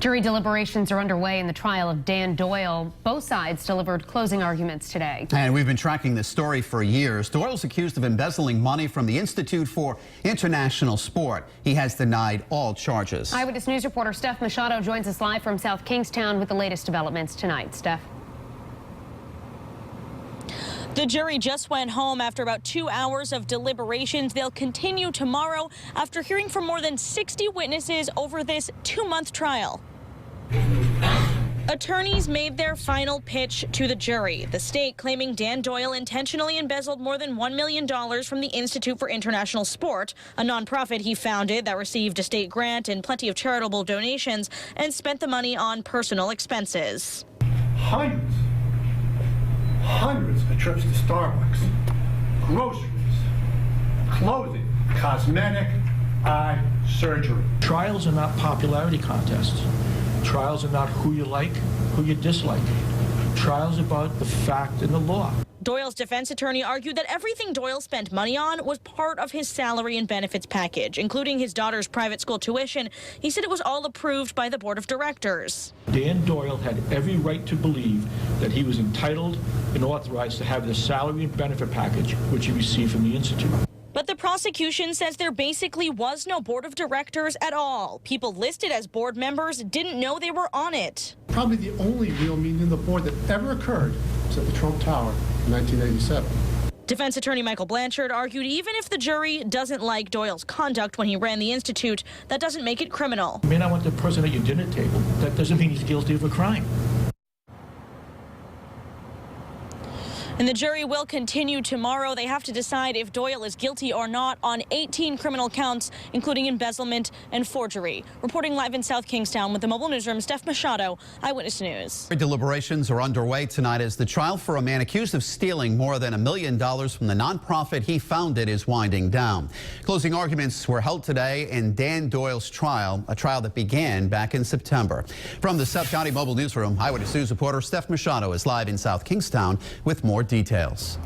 Jury deliberations are underway in the trial of Dan Doyle. Both sides delivered closing arguments today. And we've been tracking this story for years. Doyle's accused of embezzling money from the Institute for International Sport. He has denied all charges. Eyewitness News reporter Steph Machado joins us live from South Kingstown with the latest developments tonight. Steph. The jury just went home after about 2 hours of deliberations. They'll continue tomorrow after hearing from more than 60 witnesses over this 2-month trial. Attorneys made their final pitch to the jury, the state claiming Dan Doyle intentionally embezzled more than $1 million from the Institute for International Sport, a nonprofit he founded that received a state grant and plenty of charitable donations and spent the money on personal expenses. Hundreds of trips to Starbucks, groceries, clothing, cosmetic, eye surgery. Trials are not popularity contests. Trials are not who you like, who you dislike. Trials are about the fact and the law. Doyle's defense attorney argued that everything Doyle spent money on was part of his salary and benefits package, including his daughter's private school tuition. He said it was all approved by the board of directors. Dan Doyle had every right to believe that he was entitled and authorized to have the salary and benefit package which he received from the Institute. But the prosecution says there basically was no board of directors at all. People listed as board members didn't know they were on it. Probably the only real meeting of the board that ever occurred was at the Trump Tower in 1987. Defense attorney Michael Blanchard argued even if the jury doesn't like Doyle's conduct when he ran the Institute, that doesn't make it criminal. You may not want the person at your dinner table. That doesn't mean he's guilty of a crime. And the jury will continue tomorrow. They have to decide if Doyle is guilty or not on 18 criminal counts, including embezzlement and forgery. Reporting live in South Kingstown with the Mobile Newsroom, Steph Machado, Eyewitness News. Deliberations are underway tonight as the trial for a man accused of stealing more than $1 million from the nonprofit he founded is winding down. Closing arguments were held today in Dan Doyle's trial, a trial that began back in September. From the South County Mobile Newsroom, Eyewitness News reporter Steph Machado is live in South Kingstown with more details.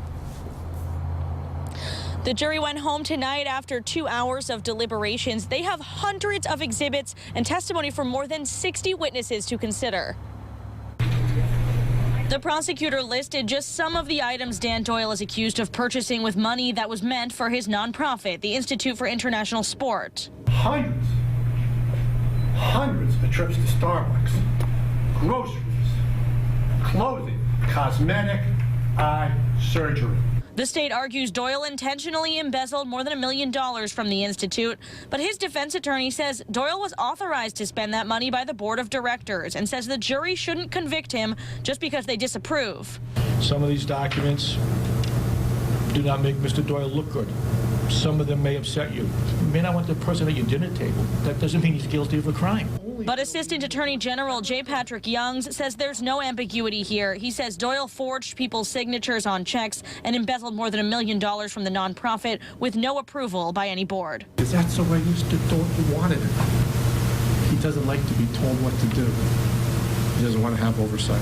The jury went home tonight after 2 hours of deliberations. They have hundreds of exhibits and testimony from more than 60 witnesses to consider. The prosecutor listed just some of the items Dan Doyle is accused of purchasing with money that was meant for his nonprofit, the Institute for International Sport. Hundreds of trips to Starbucks, groceries, clothing, cosmetic, eye surgery. The state argues Doyle intentionally embezzled more than $1 million from the Institute, but his defense attorney says Doyle was authorized to spend that money by the board of directors and says the jury shouldn't convict him just because they disapprove. Some of these documents do not make Mr. Doyle look good. Some of them may upset you. You may not want the person at your dinner table. That doesn't mean he's guilty of a crime. But Assistant Attorney General J. Patrick Youngs says there's no ambiguity here. He says Doyle forged people's signatures on checks and embezzled more than $1 million from the nonprofit with no approval by any board. Because that's the way Mr. Doyle wanted it. He doesn't like to be told what to do. He doesn't want to have oversight.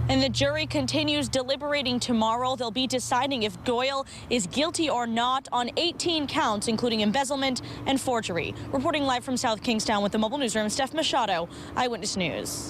And the jury continues deliberating tomorrow. They'll be deciding if Doyle is guilty or not on 18 counts, including embezzlement and forgery. Reporting live from South Kingstown with the Mobile Newsroom, Steph Machado, Eyewitness News.